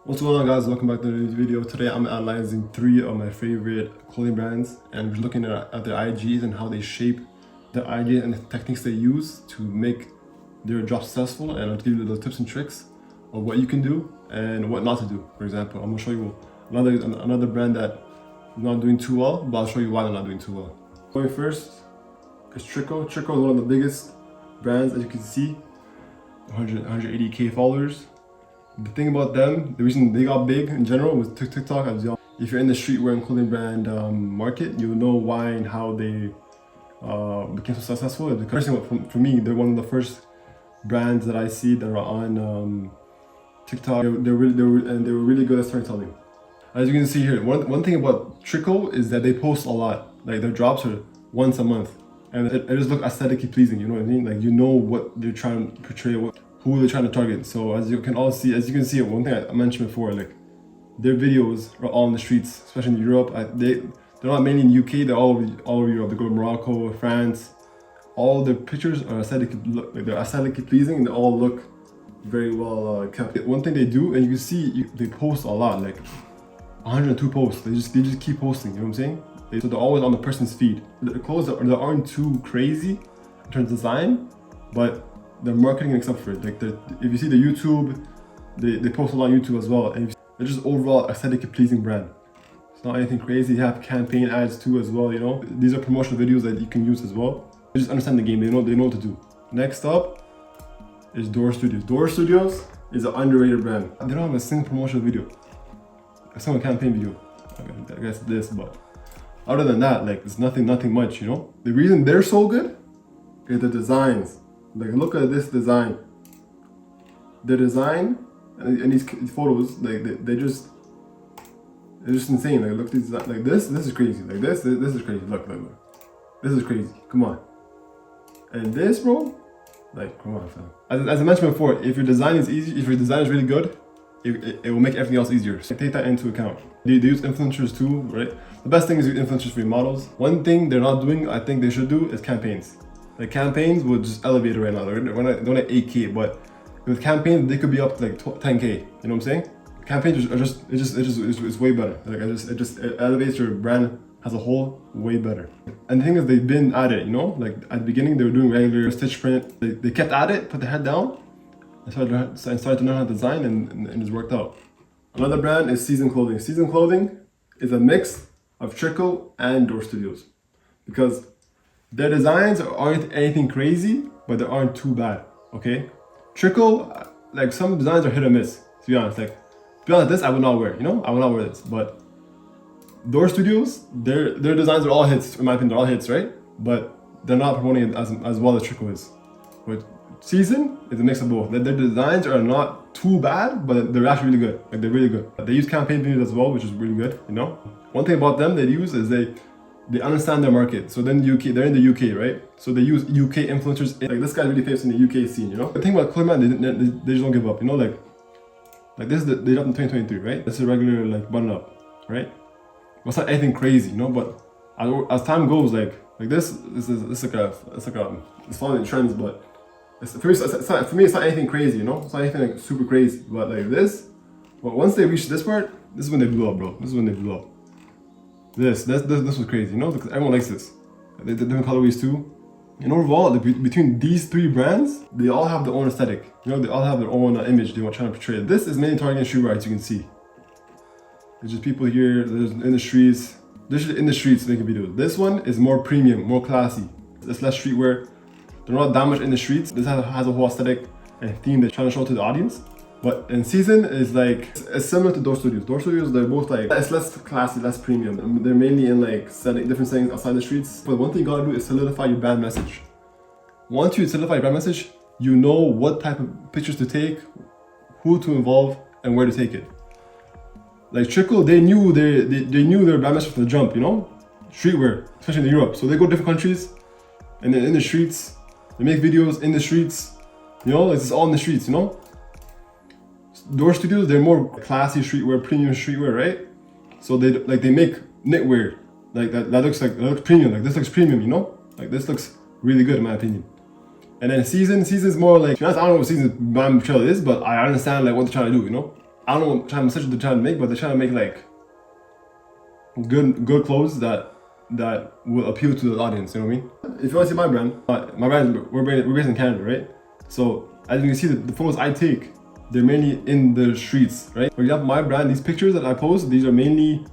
What's going on, guys? Welcome back to the video. Today I'm analyzing 3 of my favorite clothing brands and we're looking at their IGs and how they shape their IGs and the techniques they use to make their job successful, and I'll give you the tips and tricks of what you can do and what not to do. For example, I'm gonna show you another brand that is not doing too well, but I'll show you why they're not doing too well. Going first is Trico. Trico is one of the biggest brands, as you can see, 180k followers. The thing about them, the reason they got big in general was TikTok. As y'all, if you're in the streetwear and clothing brand market, you'll know why and how they became so successful. Because for me, they're one of the first brands that I see that are on TikTok. They were really good at storytelling. As you can see here, one thing about Trico is that they post a lot. Like their drops are once a month, and it just looks aesthetically pleasing. You know what I mean? Like you know what they're trying to portray, who they're trying to target. So as you can see, one thing I mentioned before, like their videos are all in the streets, especially in Europe. They're not mainly in the UK. They're all over Europe. They go to Morocco, France. All their pictures are they're aesthetically pleasing, and they all look very well kept. One thing they do, and you can see they post a lot, like 102 posts. They just keep posting. You know what I'm saying? So they're always on the person's feed. The clothes that aren't too crazy in terms of design, but they're marketing except for it. Like if you see the YouTube, they post a lot on YouTube as well, and they're just overall aesthetically pleasing brand. It's not anything crazy. They have campaign ads too as well. You know, these are promotional videos that you can use as well. They just understand the game. They know what to do. Next up is Door Studios. Door Studios is an underrated brand. They don't have a single promotional video, a single campaign video. I guess this, but other than that, like it's nothing much. You know, the reason they're so good is the designs. Like look at this design. The design and these photos, like they're just insane. Like look at these, like this is crazy. Like this is crazy. Look. This is crazy. Come on. And this, bro, like come on, fam. As I mentioned before, if your design is easy, if your design is really good, it will make everything else easier. So take that into account. They use influencers too, right? The best thing is use influencers for your models. One thing they're not doing, I think they should do, is campaigns. Like campaigns would just elevate it right now. They're not at 8K, but with campaigns they could be up to like 10K. You know what I'm saying? Campaigns are it's way better. Like it elevates your brand as a whole way better. And the thing is, they've been at it. You know, like at the beginning they were doing regular stitch print. They kept at it, put their head down, and started to learn how to design, and it's worked out. Another brand is Season Clothing. Season Clothing is a mix of Trico and Door Studios, because their designs aren't anything crazy, but they aren't too bad, okay? Trico, like some designs are hit or miss, to be honest. Like, to be honest, this I would not wear, you know? I would not wear this, but Door Studios, their designs are all hits, in my opinion, they're all hits, right? But they're not promoting it as well as Trico is. But Season is a mix of both. Their designs are not too bad, but they're actually really good. Like, they're really good. They use campaign videos as well, which is really good, you know? One thing about them they use is they understand their market. So then they're in the UK, right? So they use UK influencers. Like this guy's really famous in the UK scene, you know? The thing about Clothing, they just don't give up, you know? Like this, they dropped in 2023, right? This is a regular like button up, right? Well, it's not anything crazy, you know? But as time goes, like this is it's following trends, but for me it's not anything crazy, you know? It's not anything like super crazy, but like this. But once they reach this part, this is when they blew up, bro. This is when they blew up. This was crazy, you know, because everyone likes this. They different colorways too. And overall, between these 3 brands, they all have their own aesthetic. You know, they all have their own image they want trying to portray. This is mainly targeting streetwear, as you can see. There's just people here, there's in the streets. They're just in the streets making videos. This one is more premium, more classy. It's less streetwear. They're not that much in the streets. This has a whole aesthetic and theme they're trying to show to the audience. But in Season is like, it's similar to Door Studios. Door Studios, they're both like, it's less classy, less premium. They're mainly in like different settings outside the streets. But one thing you gotta do is solidify your brand message. Once you solidify your brand message, you know what type of pictures to take, who to involve, and where to take it. Like Trico, they knew their brand message from the jump, you know? Streetwear, especially in Europe. So they go to different countries, and then in the streets, they make videos in the streets. You know, it's all in the streets, you know? Door Studios, they're more classy streetwear, premium streetwear, right? So they make knitwear, like that looks premium. Like this looks premium, you know? Like this looks really good in my opinion. And then Season's more like, to be honest, I don't know what Season's brand portrayal is, but I understand like what they're trying to do, you know? I don't know what kind of message they're trying to make, but they're trying to make like good clothes that will appeal to the audience. You know what I mean? If you want to see my brand, we're based in Canada, right? So as you can see, the photos I take, they're mainly in the streets, right? For example, my brand, these pictures that I post, these are mainly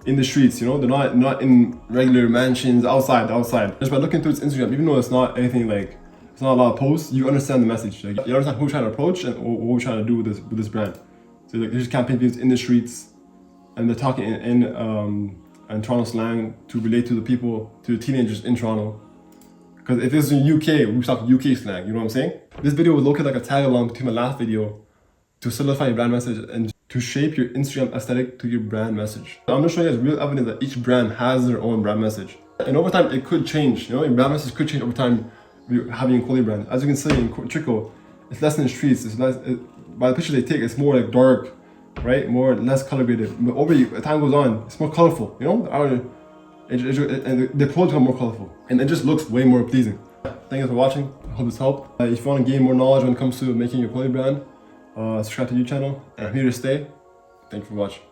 in the streets. You know, they're not in regular mansions outside. Just by looking through its Instagram, even though it's not anything like, it's not a lot of posts, you understand the message. Like, you understand who we're trying to approach and what we're trying to do with this brand. So like, there's campaign videos in the streets, and they're talking in Toronto slang to relate to the people, to the teenagers in Toronto. Because if this is in UK, we talk UK slang. You know what I'm saying? This video was located like a tag along between my last video to solidify your brand message and to shape your Instagram aesthetic to your brand message. I'm gonna show you guys real evidence that each brand has their own brand message, and over time it could change. You know, your brand message could change over time. Having a quality brand, as you can see in Trico, it's less in the streets. It's less by the pictures they take. It's more like dark, right? Less color graded. But as time goes on, it's more colorful. You know, and the clothes become more colorful, and it just looks way more pleasing. Thank you for watching. I hope this helped. If you want to gain more knowledge when it comes to making your clothing brand, subscribe to your channel, and I'm here to stay. Thank you for watching.